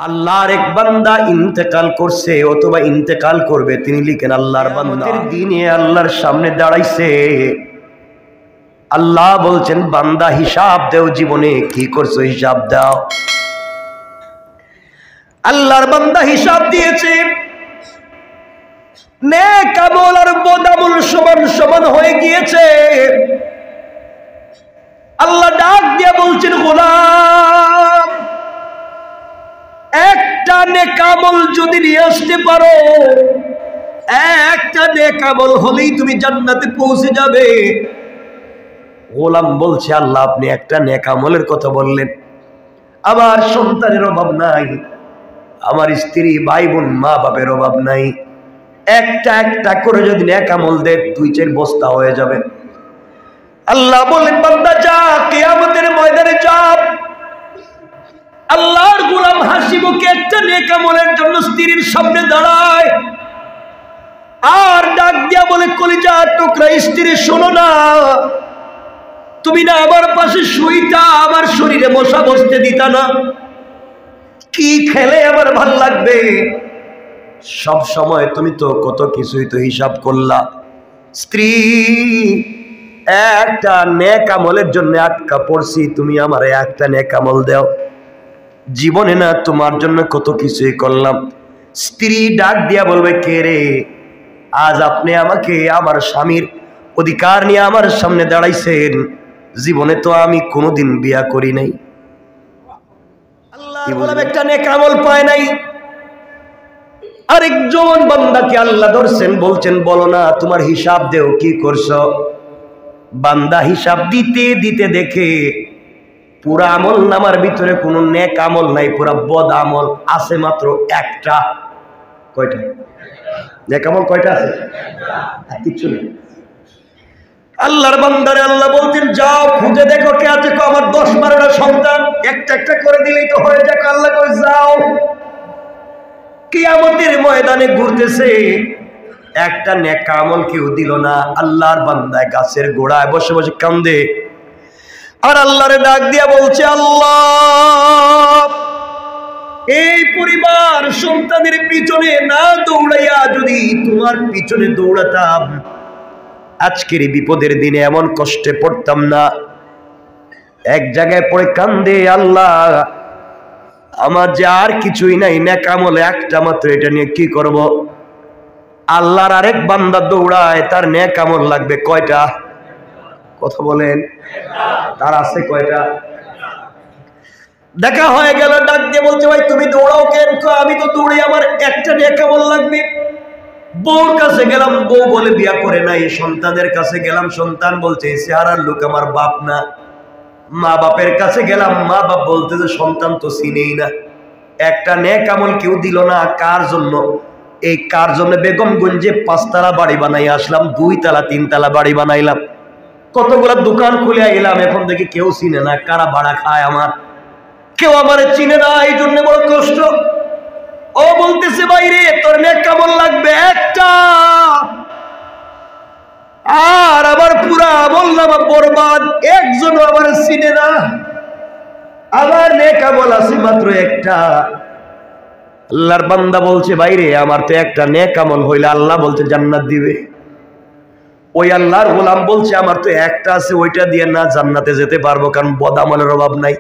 আল্লাহর এক বান্দা ইন্তেকাল করছে অথবা ইন্তেকাল করবে, তিনি লিখেন আল্লাহর বান্দার দিনে আল্লাহর সামনে দাঁড়াইছে। আল্লাহ বলছেন বান্দা হিসাব দাও, জীবনে কি করছো হিসাব দাও। আল্লাহর বান্দা হিসাব দিয়েছে, নেক আমল আর বদ আমল সমান সমান হয়ে গিয়েছে। আল্লাহ ডাক দিয়ে বলছেন গোলাম, একটা নেক আমল যদি নিয়ে আসতে পারো, একটা নেক আমল হলেই তুমি জান্নাতে পৌঁছে যাবে। গোলাম বলছে আল্লাহ আপনি একটা নেক আমলের কথা বললেন, আমার সন্তানের অভাব নাই, আমার স্ত্রী ভাই বোন মা বাপের অভাব নাই, একটা একটা করে যদি নেক আমল দেয় 2-4 বস্তা হয়ে যাবে। আল্লাহ বলেন বান্দা যা, কিয়ামতের ময়দানে যা। আল্লাহর গোলাম হাসি মুখে একটা নেক আমলের জন্য স্ত্রীর সামনে দাঁড়ায় আর ডাক দিয়া বলে, কলিজার টুকরা স্ত্রী শোনো না, তুমি না আমার পাশে শুইতা, আমার শরীরে মশা বসতে দিতা না, কি খেলে আমার ভাল লাগবে, সব সময় তুমি তো কত কিছুই তো হিসাব করলা। স্ত্রী একটা নেক আমলের জন্য আটকা পড়ছি, তুমি আমার একটা নেক আমল দাও, জীবনে না তোমার জন্য কত কিছুই করলাম। স্ত্রী ডাক দিয়া বলবে, কে রে, আজ আপনি আমাকে আমার স্বামীর অধিকার নিয়ে আমার সামনে দাঁড়াইছেন, জীবনে তো আমি কোনোদিন বিয়া করি নাই, আল্লাহ বলবে একটা নেক আমল পায় নাই। আরেকজন বান্দাকে আল্লাহ ধরছেন, বলছেন বলো না তোমার হিসাব দেও কি করছো। বান্দা হিসাব দিতে দিতে দেখে পুরা আমল নামার ভিতরে কোনো নেক আমল নাই, পুরা বদ আমল আছে মাত্র একটা। কয়টা নেক আমল? কয়টা আছে? কিচ্ছু নেই। আল্লাহর বান্দারে আল্লাহ বলতেন যাও খুঁজে দেখো কে আছে, আমার 10-12টা সন্তান, একটা একটা করে দিলেই তো হয়ে যাক। আল্লাহ কই যাও। কিয়ামতের ময়দানে ঘুরতেছে, একটা নেক আমল কেউ দিল না। আল্লাহর বান্দায় গাছের গোড়ায় বসে বসে কান্দে আর আল্লাহরে ডাক দিয়া বলছে, আল্লাহ এই পরিবার সন্তানের পিছনে না দৌড়াইয়া যদি তোমার পিছনে দৌড়াতাম, আজকের এই বিপদের দিনে এমন কষ্টে পড়তাম না। এক জায়গায় পড়ে কান্দে, আল্লাহ আমার যে আর কিছুই নাই, নেক আমল একটা মাত্র, এটা নিয়ে কি করব। আল্লাহর আরেক বান্দা দৌড়ায়, তার নেক আমল লাগবে কয়টা? কথা বলেন, তার আছে কয়টা? দেখা হয়ে গেল, ডাক দিয়ে বলছে ভাই তুমি দৌড়াও কেন? আমি তো দৌড়ি, আমার একটা নেক আমল লাগবে। বউর কাছে গেলাম, বউ বলে বিয়া করে নাই। সন্তানের কাছে গেলাম, সন্তান বলছে চেহারার লোক আমার বাপ না। মা বাপের কাছে গেলাম, মা বাপ বলতে যে সন্তান তো চিনেই না। একটা নেক আমল কেউ দিল না। কার জন্য? এই কার জন্য বেগমগঞ্জে 5 তলা বাড়ি বানাই আসলাম, 2 তলা 3 তলা বাড়ি বানাইলাম, কতগুলা দোকান খুলে এলাম, এখন দেখি কেউ চিনে না। কারা ভাড়া খায় আমার, কেউ আমার চিনে না, এই জন্য বড় কষ্ট। ও বলতেছে বাইরে তোর নেক আমল লাগবে একটা, আর আবার পুরা আমল নামা বরবাদ, একজন আমার চিনে না, আমার নেক আমল আছে মাত্র একটা। আল্লাহর বান্দা বলছে বাইরে আমার তো একটা নেক আমল হইলে আল্লাহ বলছে জান্নাত দিবে। ওই আল্লাহর গোলাম বলছে আমার তো একটা আছে, ওইটা দিয়ে না জান্নাতে যেতে পারবো, কারণ বদ আমলের অভাব নাই,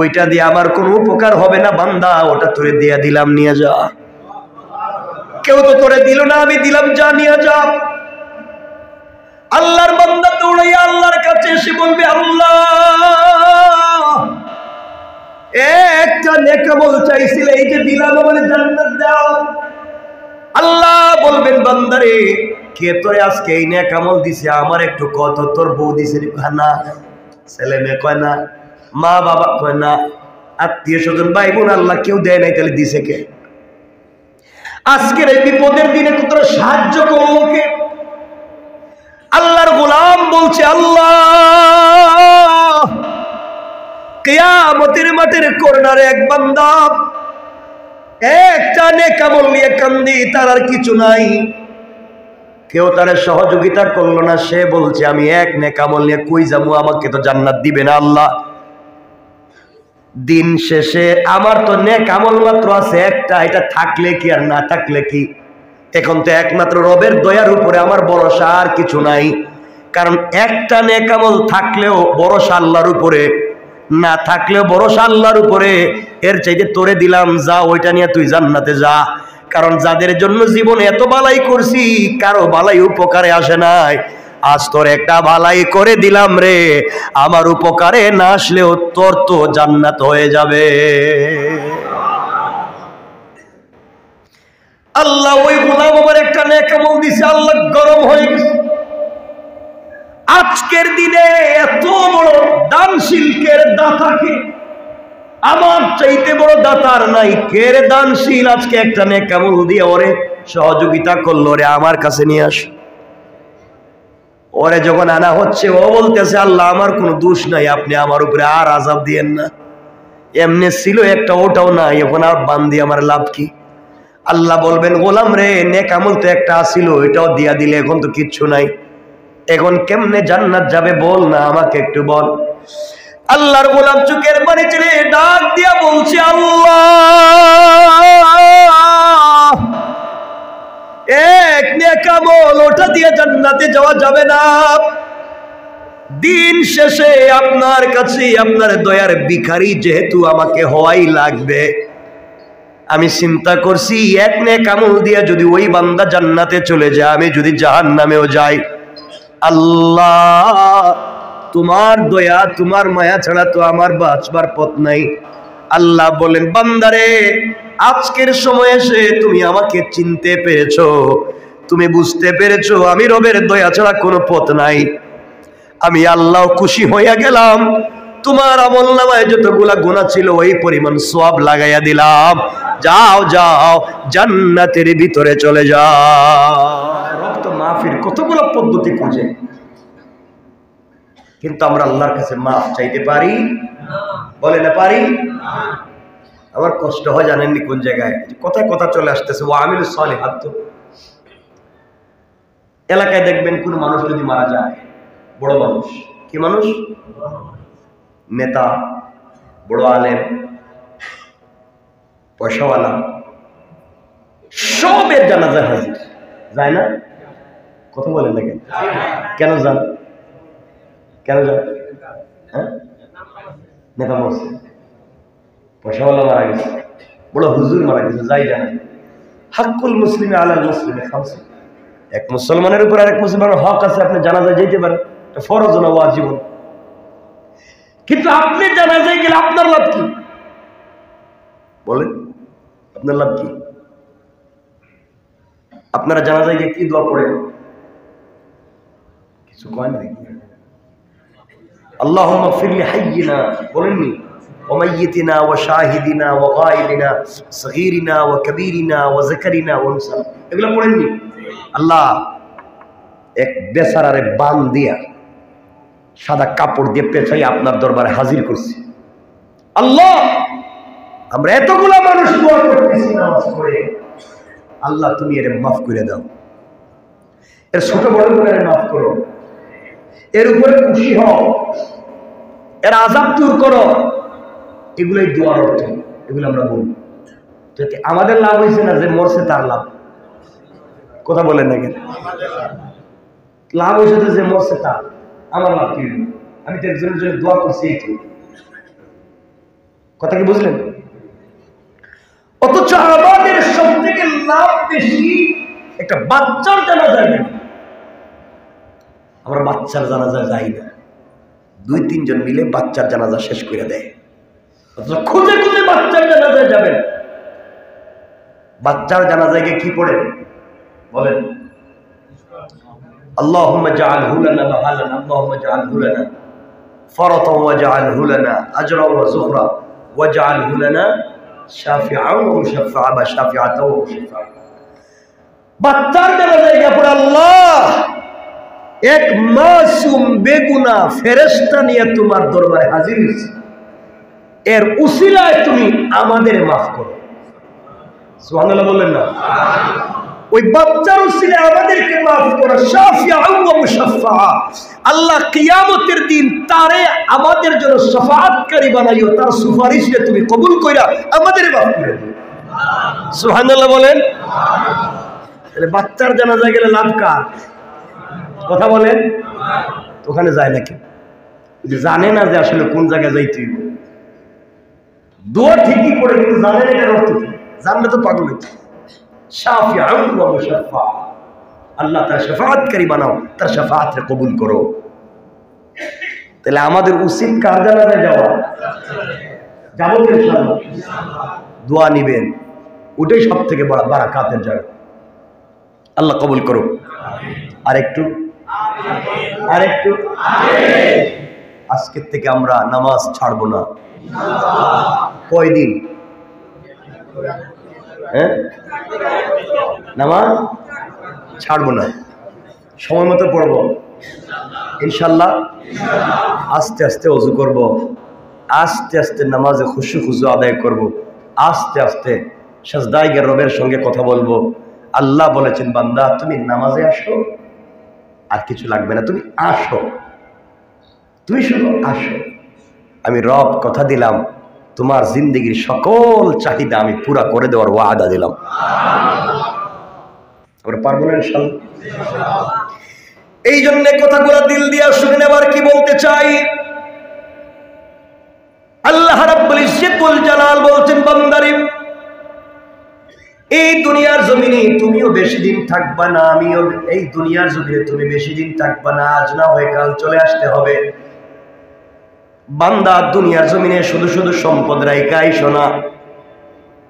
ওইটা দিয়ে আমার কোনো উপকার হবে না। বান্দা ওটা তোরে দিয়ে দিলাম, নিয়ে যা। কেউ তো তোরে দিল না, আমি দিলাম, যা নিয়ে যা। আল্লাহর বান্দা দৌড়াইয়া আল্লাহর কাছে এসে বলবে, আল্লাহ একটা নেক আমল চাইছিলে, এই যে দিলাম, আমার জান্নাত দাও। আল্লাহ বলবেন বান্দারে কে তোরে আজকে এই নেক আমল দিছে, আমার একটু কত, তোর বউ দিছে না, ছেলে মেয়ে কয় না, মা বাবা কয় না, আত্মীয় স্বজন ভাই বোন আল্লাহ কেউ দেয় নাই, তাহলে দিছে কে? আজকের এই বিপদের দিনে তোরা সাহায্য করলো কে? আল্লাহর গোলাম বলছে, আল্লাহ কিয়ামতের মাঠের কর্নারে এক বান্দা একটা নেক আমল নিয়ে কান্দি, তার আর কিছু নাই, কেউ তার সহযোগিতা করলো না। সে বলছে আমি এক নেক আমল নিয়ে কই যাবো, আমাকে তো জান্নাত দিবে না আল্লাহ। দিন শেষে আমার তো নেক আমল মাত্র আছে একটা, এটা থাকলে কি আর না থাকলে কি। এখন তো একমাত্র রবের দয়ার উপরে আমার ভরসা, আর কিছু নাই। কারণ একটা নেক আমল থাকলেও ভরসা আল্লাহর উপরে, না থাকলেও ভরসা আল্লাহর উপরে। এর চাইতে তোরে দিলাম, যা ওইটা নিয়ে তুই জান্নাতে যা। কারণ যাদের জন্য জীবনে এত বালাই করছি, কারো বালাই উপকারে আসে নাই। আজ তোর একটা বালাই করে দিলাম রে, আমার উপকারে না আসলেও তোর তো জান্নাত হয়ে যাবে। আল্লাহ ওই গোলাম আমার একটা নেক আমল দিছে, আল্লাহ গরম হয়ে গেছে। আজকের দিনে এত বড় দানশীল কে, দাতাকে আমার চাইতে বড় দাতার নাই। কে রে দানশীল, আজকে একটা নেক আমল দিয়ে ওরে সহযোগিতা করলো রে, আমার কাছে নিয়ে আস। ওরে যখন আনা হচ্ছে, ও বলতেছে আল্লাহ আমার কোনো দোষ নাই, আপনি আমার উপরে আর আযাব দিয়েন না। এমনি ছিল একটা, ওটাও নাই, এখন আর বান্দি আমার লাভ কি। আল্লাহ বলবেন গোলাম রে, নেক আমল তো একটা আসিল, এটাও দিয়া দিলে, এখন তো কিচ্ছু নাই, এখন কেমনে জান্নাত যাবে বল না, আমাকে একটু বল। আল্লাহর গোলাম চোখের পানি ছেড়ে ডাক দিয়া বলছে, আল্লাহ এক নেক আমল, ওটা দিয়ে জান্নাতে যাওয়া যাবে না। দিন শেষে আপনার কাছে আপনার দয়ার ভিখারি যেহেতু আমাকে হওয়াই লাগবে, আমি চিন্তা করছি এক নেক আমল দিয়ে যদি ওই বান্দা জান্নাতে চলে যায়, আমি যদি জাহান্নামেও যাই, আল্লাহ তোমার দয়া তোমার মায়া ছাড়া তো আমার বাঁচবার পথ নাই। আল্লাহ বলেন বান্দারে, আজকের সময় এসে তুমি আমাকে চিনতে পেরেছো, তুমি বুঝতে পেরেছো আমি রবের দয়া ছাড়া কোনো পথ নাই। আমি আল্লাহ খুশি হইয়া গেলাম, তোমার আমলনামায় যতগুলা গুনাহ ছিল ওই পরিমাণ সওয়াব লাগাইয়া দিলাম, যাও যাও জান্নাতের ভিতরে চলে যাও। রক্ত মাফির কতগুলো পদ্ধতি খুঁজে, কিন্তু আমরা আল্লাহর কাছে মাফ চাইতে পারি? বলে না পারি? আমার কষ্ট হয় জানেননি কোন জায়গায়, কথায় কথা চলে আসতেছে ও আমিল সালিহাত। এলাকায় দেখবেন কোন মানুষ যদি মারা যায়, বড় মানুষ, কি মানুষ, নেতা, বড় আলেম, পয়সাওয়ালা, সবের জানাজা হাজির যায় না? কথা বলেন না কেন? কেন যান? কেন যান? হ্যাঁ, নেতা মরছে, পয়সাওয়ালা মারা গেছে, বড় হুজুর মারা গেছে, যাই জানা। হাক্কুল মুসলিমে আলাল মুসলিমে খামসা, এক মুসলমানের উপর আরেক মুসলমানের হক আছে, আপনি জানাজায় যেতে পারেন, এটা ফরজ না ওয়াজিব। কিন্তু আপনি জানাজায় গেলে আপনার লাভ কি? বলেন আপনার লাভ কি? আপনারা জানাজায় গিয়ে কি দোয়া পড়েন? কিছু কয় না? আল্লাহুম্মা গফির লি হাইয়িনা, বলেননি? ওয়া মাইয়িতিনা ওয়া শাহিদিনা ওয়া গায়িবিনা সগীরিনা ওয়া কাবীরিনা ওয়া যাকারিনা ওয়া উনসা, এগুলো পড়েননি? আল্লাহ এক বেচারারে বান দিয়া সাদা কাপড় দিয়ে পেঁচাই আপনার দরবারে হাজির করছি। আল্লাহ আমরা এতগুলা মানুষ দোয়া করতেছি নামাজ পড়ে, আল্লাহ তুমি এর মাফ করে দাও, এর ছোট বড় করে মাফ করো, এর উপরে খুশি হও, এর আযাব দূর করো। এগুলোই দোয়ার অর্থ, এগুলো আমরা বলি। তো আমাদের লাভ হয়েছে না, যে মরছে তার লাভ। কথা বলেন না কেন? লাভ হয়েছে যে মরছে তার, আমার লাভ কি? আমি তো একজনের জন্য দোয়া করছি, এই কথা কি বুঝলেন? অথচ আমাদের সব থেকে লাভ বেশি একটা বাচ্চার জানাজা যায়। আমরা বাচ্চার জানাজা যাই না, 2-3 জন মিলে বাচ্চার জানাজা শেষ করে দেয়। অথচ খুঁজে খুঁজে বাচ্চার জানাজায় যাবেন। বাচ্চার জানাজায় গিয়ে কি পড়ে বলেন? আল্লাহুম্মা জাআলহু লানা মাহালান, আল্লাহুম্মা জাআলহু লানা ফারাতান ওয়াজআলহু লানা আজরান ওয়া যুখরা ওয়াজআলহু লানা শাফিআন ওয়া মুশাফফাআন বা শাফিআতান ওয়া মুশাফফাআন। বাচ্চার জানাজায় গিয়ে পড়ে আল্লাহ এক মাসুম বেগুনাহ ফেরেশতা নিয়ে তোমার দরবারে হাজির হইছে, এর উসিলায় তুমি আমাদের মাফ করো। সুবহানাল্লাহ বললেন না? ওই বাচ্চার উসিলে আমাদেরকে মাফ করো, শাফিআউ ওয়া মুশাফফা। আল্লাহ কিয়ামতের দিন তারে আমাদের জন্য শাফাআতকারী বানাইও, তার সুপারিশে তুমি কবুল কইরা আমাদের মাফ করে দিও। সুবহানাল্লাহ বলেন। তাহলে বাচ্চার জানাজা গেলে লাভ কার? কথা বলেন। ওখানে যায় নাকি? জানে না যে আসলে কোন জায়গায় যাইতে হইব। দোয়া ঠিকই করে কিন্তু জানে না এটার অর্থ কি। জানলে তো পাগল হইতো। শাফিআউ ওয়া মুশাফফা, আল্লাহ তার শাফাআতকারী বানাও, তার শাফাআতকে কবুল করো। তাহলে আমাদের উচিত কার জানাজায় যাওয়া? যাবো তো ইনশাআল্লাহ। দোয়া নিবেন, ওটাই সব থেকে বড় বারাকাতের জায়গা। আল্লাহ কবুল করো। আরেকটু আরেকটু আজকের থেকে আমরা নামাজ ছাড়বো না। কয়দিন? হ্যাঁ, নামাজ ছাড়বো না, সময় মতো পড়বো ইনশাল্লাহ। আস্তে আস্তে ওযু করব, আস্তে আস্তে নামাজে খুশু খুজু আদায় করব, আস্তে আস্তে সাজদায় গিয়ে রবের সঙ্গে কথা বলবো। আল্লাহ বলেছেন, বান্দা তুমি নামাজে আসো, আর কিছু লাগবে না, তুমি আসো, তুমি শুধু আসো। আমি রব কথা দিলাম, তোমার জিন্দগির সকল চাহিদা আমি পুরা করে দেওয়ার ওয়াদা দিলাম। আমরা পারবো না ইনশাআল্লাহ। এই জন্য কথাগুলো দিল দিয়া শুনে নেবার কি বলতে চাই। আল্লাহ রাব্বুল ইজ্জতুল জালাল বলছেন, বান্দারে এই দুনিয়ার জমিনে তুমিও বেশি দিন থাকবা না, আমিও এই দুনিয়ার জমিনে তুমি বেশি দিন থাকবা না, আজ না হয় কাল চলে আসতে হবে। বান্দা দুনিয়ার জমিনে শুধু শুধু সম্পদ রাইখা আইসো না,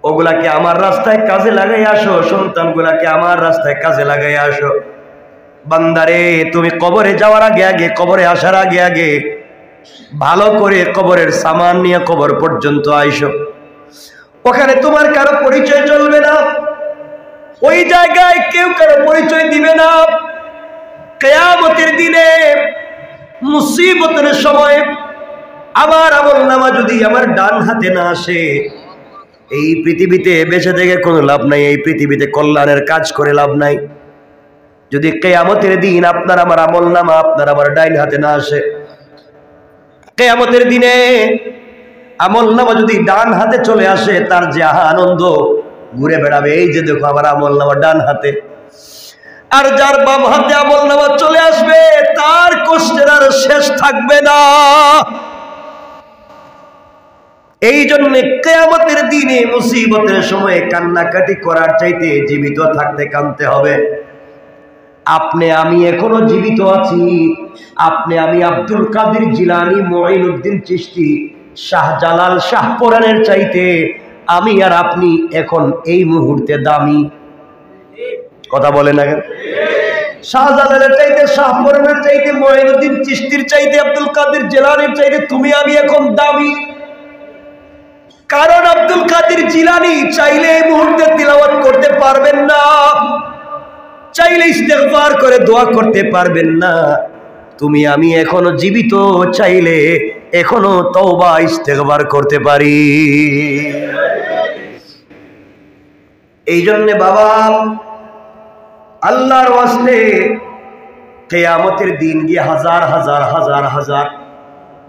ওগুলাকে আমার রাস্তায় কাজে লাগাই আসো, সন্তানগুলাকে আমার রাস্তায় কাজে লাগাই আসো। বান্দারে তুমি কবরে যাওয়ার আগে আগে, কবরে আসার আগে আগে ভালো করে কবরের সামান নিয়ে কবর পর্যন্ত আইসো। ওখানে তোমার কারো পরিচয় চলবে না, ওই জায়গায় কেউ কারো পরিচয় দিবে না। কিয়ামতের দিনে মুসিবতের সময় আমার আমলনামা যদি আমার ডান হাতে না আসে, এই পৃথিবীতে বেঁচে থেকে কোনো লাভ নাই, এই পৃথিবীতে কল্যাণের কাজ করে লাভ নাই। যদি কিয়ামতের দিন আপনার আমার আমলনামা আপনার আমার ডাইন হাতে না আসে, কিয়ামতের দিনে আমলনামা যদি ডান হাতে চলে আসে, তার যে আনন্দ ঘুরে বেড়াবে, এই যে দেখো আমার আমলনামা ডান হাতে। আর যার বাম হাতে আমলনামা চলে আসবে, তার কষ্টের আর শেষ থাকবে না। এই জন্য কিয়ামতের দিনে মুসিবতের সময় কান্নাকাটি করার চাইতে জীবিত থাকতে কাঁদতে হবে। আপনি আমি এখনো জীবিত আছি, আপনি আমি আব্দুল কাদের জিলানী, মুঈনুদ্দিন চিশতি, শাহজালাল, শাহপরানের চাইতে আমি আর আপনি এখন এই মুহূর্তে দামি। কথা বলে না কেন? শাহজালালের চাইতে, শাহপরানের চাইতে, মুঈনুদ্দিন চিশতির চাইতে, আব্দুল কাদের জিলানীর চাইতে তুমি আমি এখন দামি। কারণ আব্দুল কাদের জিলানী চাইলে এই মুহূর্তে তিলাওয়াত করতে পারবেন না, চাইলে ইস্তেগফার করে দোয়া করতে পারবেন না। তুমি আমি এখনো জীবিত, চাইলে এখনো তওবা ইস্তেগফার করতে পারি। এই জন্য বাবা, আল্লাহর ওয়াস্তে কিয়ামতের দিন গিয়ে হাজার হাজার হাজার হাজার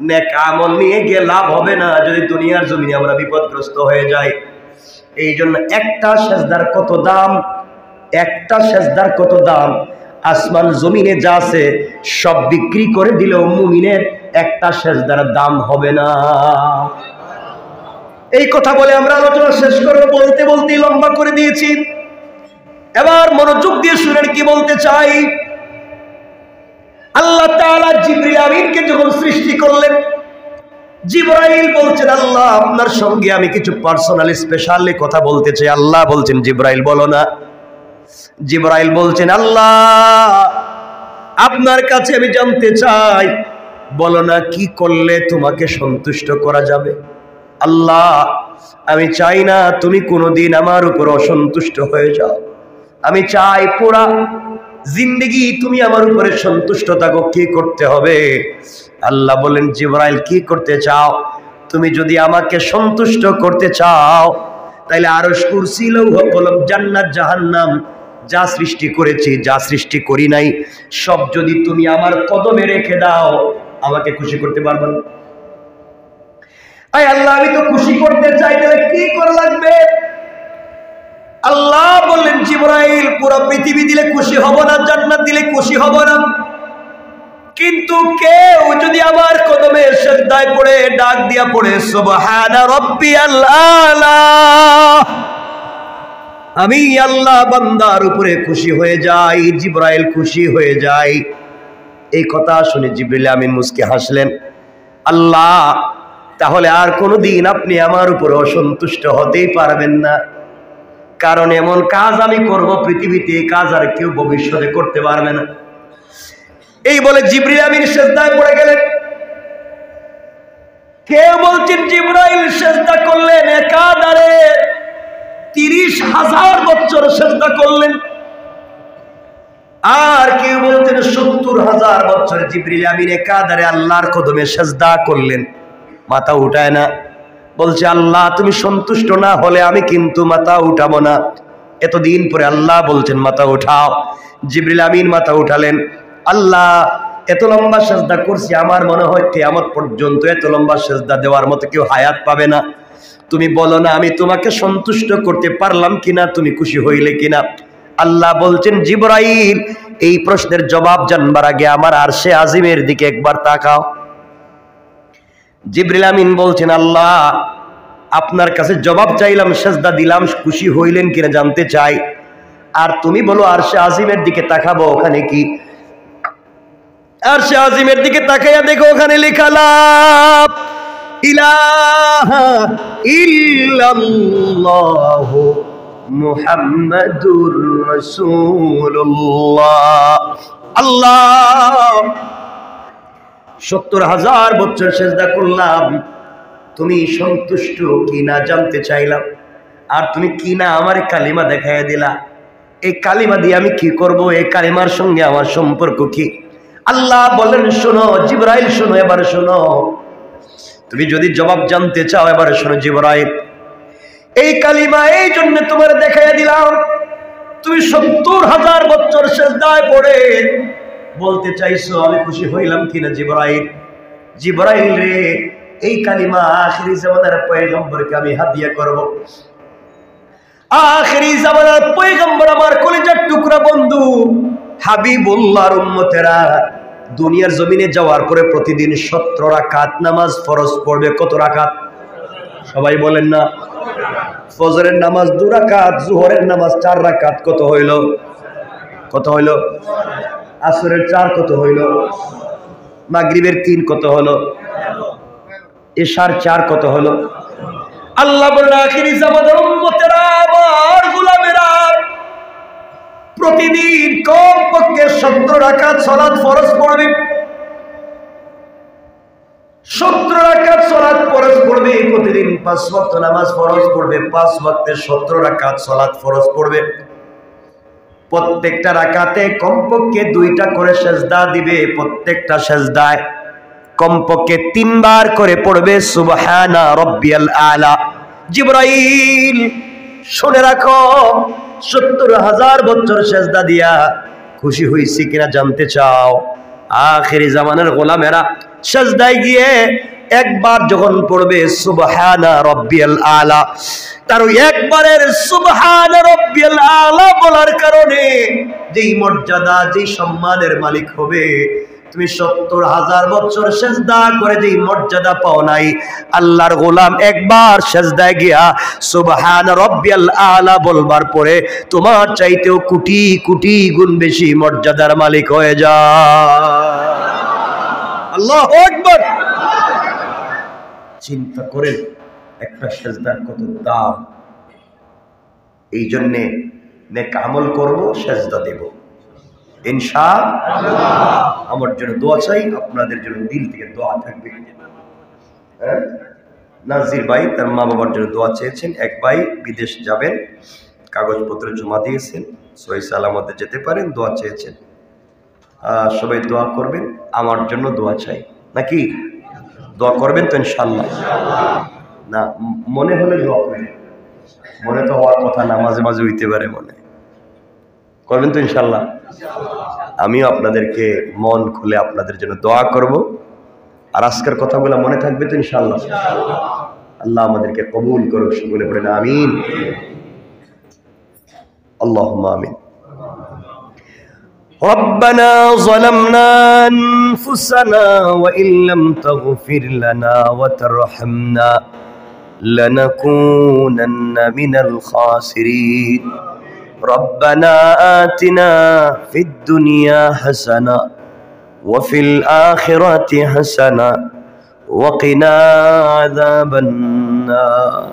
নেক আমল নিয়ে গিয়ে লাভ হবে না যদি দুনিয়ার জমিনে আমরা বিপদগ্রস্ত হয়ে যাই। এই জন্য একটা সেজদার কত দাম, একটা সেজদার কত দাম। আসমান জমিনে যা আছে সব বিক্রি করে দিলেও মুমিনের একটা সেজদার দাম হবে না। এই কথা বলে আমরা আলোচনা শেষ করব, বলতে বলতে লম্বা করে দিয়েছি। এবার মনোযোগ দিয়ে শুনেন কি বলতে চাই। আল্লাহ তাআলা জিবরিল আমিনকে যখন সৃষ্টি করলেন, জিবরাইল বলছেন, আল্লাহ আপনার সঙ্গে আমি কিছু পার্সোনালি স্পেশালি কথা বলতে চাই। আল্লাহ বলছেন, জিবরাইল বলো না। জিবরাইল বলছেন, আল্লাহ আপনার কাছে আমি জানতে চাই, বলো না কি করলে তোমাকে সন্তুষ্ট করা যাবে। আল্লাহ আমি চাই না তুমি কোনোদিন আমার উপর অসন্তুষ্ট হয়ে যাও, আমি চাই পুরা জিন্দেগি তুমি আমার উপরে সন্তুষ্ট থাকো। কি করতে হবে? আল্লাহ বলেন, জিবরাইল কি করতে চাও? তুমি যদি আমাকে সন্তুষ্ট করতে চাও, তাইলে আরশ, কুরসি, লৌহ কলম, জান্নাত, জাহান্নাম যা সৃষ্টি করেছি যা সৃষ্টি করি নাই সব যদি তুমি আমার কদমে রেখে দাও আমাকে খুশি করতে পারবে না? আয় আল্লাহ, আমি তো খুশি করতে চাই, তাহলে কি করা লাগবে? আল্লাহ বললেন, জিবরাইল, পুরো পৃথিবী দিলে খুশি হব না, জান্নাত দিলে খুশি হব না, কিন্তু কেউ যদি আমার কদমে সিজদায় পড়ে ডাক দিয়া পড়ে সুবহানা রাব্বিয়াল আলা, আমি আল্লাহ বান্দার উপরে খুশি হয়ে যাই, জিবরাইল খুশি হয়ে যায়। এই কথা শুনে জিবরিল আমিন মুস্কি হাসলেন। আল্লাহ, তাহলে আর কোনোদিন আপনি আমার উপরে অসন্তুষ্ট হতেই পারবেন না, কারণ এমন কাজ আমি করব পৃথিবীতে এই কাজ আর কেউ ভবিষ্যতে করতে পারবে না। এই বলে জিবরিল আমিন সিজদায় পড়ে গেলেন। কেউ বলছেন জিবরাইল সিজদা করলেন একাধারে 30,000 বছর সিজদা করলেন, আর কেউ বলছেন 70,000 বছর জিবরিল আমিন একাধারে আল্লাহর কদমে সিজদা করলেন। মাথা উঠায় না, বলছে আল্লাহ তুমি সন্তুষ্ট না হলে আমি কিন্তু মাথা উঠাবো না। এতদিন পরে আল্লাহ বলছেন মাথা উঠাও। জিবরিল আমিন মাথা উঠালেন। আল্লাহ, এত লম্বা সিজদা করছি, আমার মনে হয় কিয়ামত পর্যন্ত এত লম্বা সিজদা দেওয়ার মতো কেউ হায়াত পাবে না। তুমি বলো না আমি তোমাকে সন্তুষ্ট করতে পারলাম কিনা, তুমি খুশি হইলে কিনা? আল্লাহ বলছেন, জিবরাইল, এই প্রশ্নের জবাব জানবার আগে আমার আরশে আজিমের দিকে একবার তাকাও। জিবরিল আমিন বলছেন, আল্লাহ, আপনার কাছে জবাব চাইলাম, সিজদা দিলাম, খুশি হইলেন কিনা জানতে চাই, আর তুমি বলো আরশে আজিমের দিকে তাকাবো, ওখানে কি? আরশে আজিমের দিকে তাকাইয়া দেখো, ওখানে লেখা লা ইলাহা ইল্লাল্লাহু মুহাম্মাদুর রাসূলুল্লাহ। আল্লাহ, 70,000 বছর সিজদা করলাম, তুমি সন্তুষ্ট কিনা জানতে চাইলাম, আর তুমি কিনা আমার কালিমা দেখাইয়া দিলা। এই কালিমা দিয়ে আমি কি করব? এই কালিমার সঙ্গে আমার সম্পর্ক কি? আল্লাহ বলেন, শোনো জিবরাইল, শোনো, এবারে শোনো, তুমি যদি জবাব জানতে চাও এবারে শোনো জিবরাইল, এই কালিমা এই জন্য তোমার দেখাইয়া দিলাম, তুমি 70,000 বছর সিজদায় পড়ে বলতে চাইছো আমি খুশি হইলাম কিনা। জিবরাইল, জিবরাইল রে, এই কালিমা আখিরি জামানার পয়গম্বরকে আমি হাদিয়া করব। আখিরি জামানার পয়গম্বর, আমার কলিজার টুকরা বন্ধু হাবিবুল্লাহর উম্মতেরা দুনিয়ার জমিনে যাওয়ার পরে প্রতিদিন 17 রাকাত নামাজ ফরজ পড়বে। কত রাকাত? সবাই বলেন না। ফজরের নামাজ 2 রাকাত, জোহরের নামাজ 4 রাকাত। কত হইল? কত হইল? আসরের 4 কত হইল? মাগরিবের 3 কত হলো? এশার 4 কত হলো? আল্লাহ বলেন, আখিরি জামানার উম্মতেরা, আমার গোলামেরা, প্রতিদিন কমপক্ষে 17 রাকাত সালাত ফরজ পড়বে। 17 রাকাত সালাত ফরজ পড়বে, প্রতিদিন 5 ওয়াক্ত নামাজ ফরজ পড়বে, 5 ওয়াক্তে 17 রাকাত সালাত ফরজ পড়বে। প্রত্যেকটা রাকাতে কমপক্ষে 2টা করে সিজদা দিবে, প্রত্যেকটা সিজদায় কমপক্ষে 3 বার করে পড়বে সুবহানা রাব্বিয়াল আলা। জিবরাইল, শুনে রাখো, 70,000 বছর সিজদা দিয়া খুশি হইছি কিনা জানতে চাও? আখিরি জামানার গোলামেরা সিজদায় গিয়ে একবার যখন পড়বে সুবহানা রাব্বিয়াল আলা, তার একবারের সুবহানা রাব্বিয়াল আলা বলার কারণে যেই মর্যাদা, যেই সম্মানের মালিক হবে, তুমি 70,000 বছর সিজদা করে যেই মর্যাদা পাও নাই, আল্লাহর গোলাম একবার সিজদায় গিয়া সুবহানা রাব্বিয়াল আলা বলবার পরে তোমার চাইতেও কোটি কোটি গুণ বেশি মর্যাদার মালিক হয়ে যায়। আল্লাহু আকবার। চিন্তা করেন একটা সিজদার কত দাম। এই জন্যে নেক আমল করব, সিজদা দেব ইনশাআল্লাহ। আমার জন্য দোয়া চাই, আপনাদের জন্য দিল থেকে দোয়া থাকবে। নাজির ভাই তার মা বাবার জন্য দোয়া চেয়েছেন। এক ভাই বিদেশ যাবেন, কাগজপত্র জমা দিয়েছেন, সহি সালামতে যেতে পারেন, দোয়া চেয়েছেন। সবাই দোয়া করবেন। আমার জন্য দোয়া চাই, নাকি দোয়া করবেন তো ইনশাআল্লাহ? না মনে হলে দোয়া করবেন, মনে তো হওয়ার কথা না, মাঝে মাঝে হইতে পারে মনে। করবেন তো ইনশাল্লাহ? আমিও আপনাদেরকে মন খুলে আপনাদের জন্য দোয়া করব। আর আজকের কথাগুলো মনে থাকবে তো ইনশাল্লাহ? আল্লাহ আমাদেরকে কবুল করুক, সকলে পড়েন আমিন। আল্লাহুম্মা আমিন। ربنا ظلمنا أنفسنا وإن لم تغفر لنا وترحمنا لنكونن من الخاسرين ربنا آتنا في الدنيا حسنة وفي الآخرة حسنة وقنا عذاب النار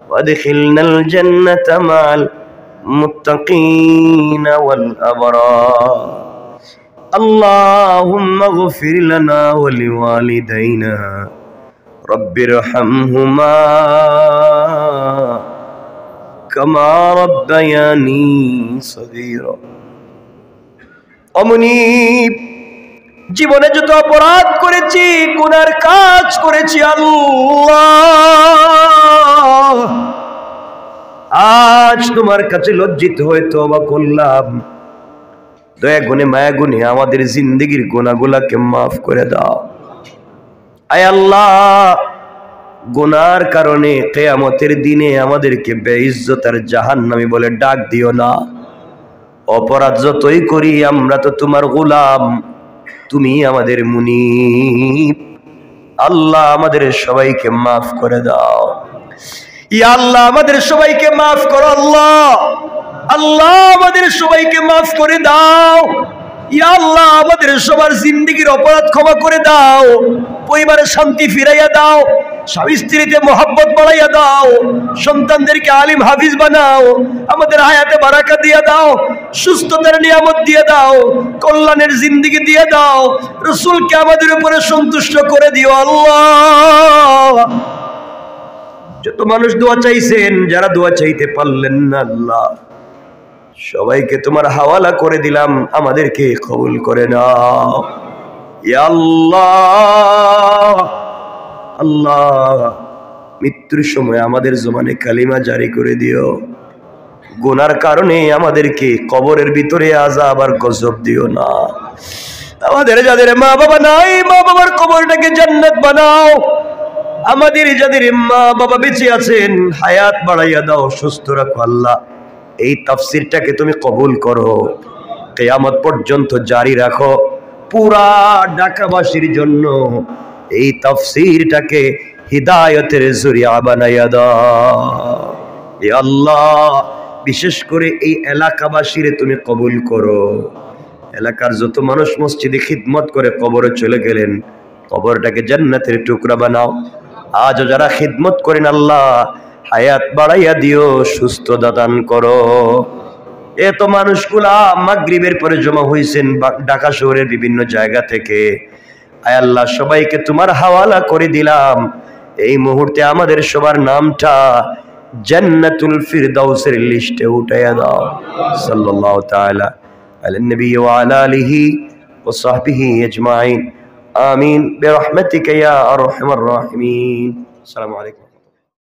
وادخلنا الجنة مع المتقين والأبرار اللهم اغفر لنا ولوالدينا رب ارحمهما كما ربياني صغيرا অমনিব জীবনে যত অপরাধ করেছি, গুনার কাজ করেছি আল্লাহ, আজ তোমার কাছে লজ্জিত হয়ে তওবা করলাম। দয়া গুণে মায়া গুণে আমাদের জিন্দেগির গুনাহগুলোকে মাফ করে দাও। আয় আল্লাহ, গুনার কারণে কিয়ামতের দিনে আমাদেরকে বেইজ্জত আর জাহান্নামী বলে ডাক দিও না। অপরাধ যতই করি আমরা তো তোমার গোলাম, তুমি আমাদের মুনিব। আল্লাহ আমাদের সবাইকে মাফ করে দাও। ইয়া আল্লাহ আমাদের সবাইকে মাফ করো আল্লাহ। আল্লাহ আমাদের সবাইকে মাফ করে দাও। ইয়া আল্লাহ আমাদের সবার জিন্দেগির অপরাধ ক্ষমা করে দাও। পরিবারে শান্তি ফিরাইয়া দাও। স্বামী স্ত্রীতে মহব্বত বাড়াইয়া দাও। সন্তানদেরকে আলিম হাফিজ বানাও। আমাদের হায়াতে বারাকা দিয়ে দাও। সুস্থতার নিয়ামত দিয়ে দাও। কল্যাণের জিন্দেগি দিয়ে দাও। রাসূলকে আমাদের উপরে সন্তুষ্ট করে দিও আল্লাহ। যত মানুষ দোয়া চাইছেন, যারা দোয়া চাইতে পারলেন না আল্লাহ, সবাইকে তোমার হাওয়ালা করে দিলাম, আমাদেরকে কবুল করে নাও ইয়া আল্লাহ। আল্লাহ মৃত্যুর সময় আমাদের জবানে কালিমা জারি করে দিও। গুনার কারণে আমাদেরকে কবরের ভিতরে আযাব আর গজব দিও না। আমাদের যাদের মা বাবা নাই, মা বাবার কবরটাকে জান্নাত বানাও। আমাদের যাদের মা বাবা বেঁচে আছেন, হায়াত বাড়াইয়া দাও, সুস্থ রাখো আল্লাহ। এই তাফসীরটাকে তুমি কবুল করো, কিয়ামত পর্যন্ত জারি রাখো। পুরা ঢাকাবাসীর জন্য এই তাফসীরটাকে হিদায়াতের জরিয়া বানাইয়া দাও হে আল্লাহ। বিশেষ করে এই এলাকাবাসীর তুমি কবুল করো। এলাকার যত মানুষ মসজিদে খিদমত করে কবরে চলে গেলেন, কবরটাকে জান্নাতের টুকরা বানাও। আজও যারা খিদমত করেন আল্লাহ, হায়াত বাড়াইয়া দিও, সুস্থতা দান করো। এত মানুষগুলা মাগরিবের পরে জমা হয়েছেন ঢাকা শহরের বিভিন্ন জায়গা থেকে। আয় আল্লাহ, সবাইকে তোমার হাওয়ালা করে দিলাম। এই মুহূর্তে আমাদের সবার নামটা জান্নাতুল ফিরদাউসের লিস্টে উঠাইয়া দাও। সাল্লাল্লাহু তাআলা আলা নবী ওয়া আলা আলিহি ওয়া সাহবিহি আজমাইন। আমিন বিরহমাতিকা ইয়া আরহামার রাহিমিন। আসসালামু আলাইকুম।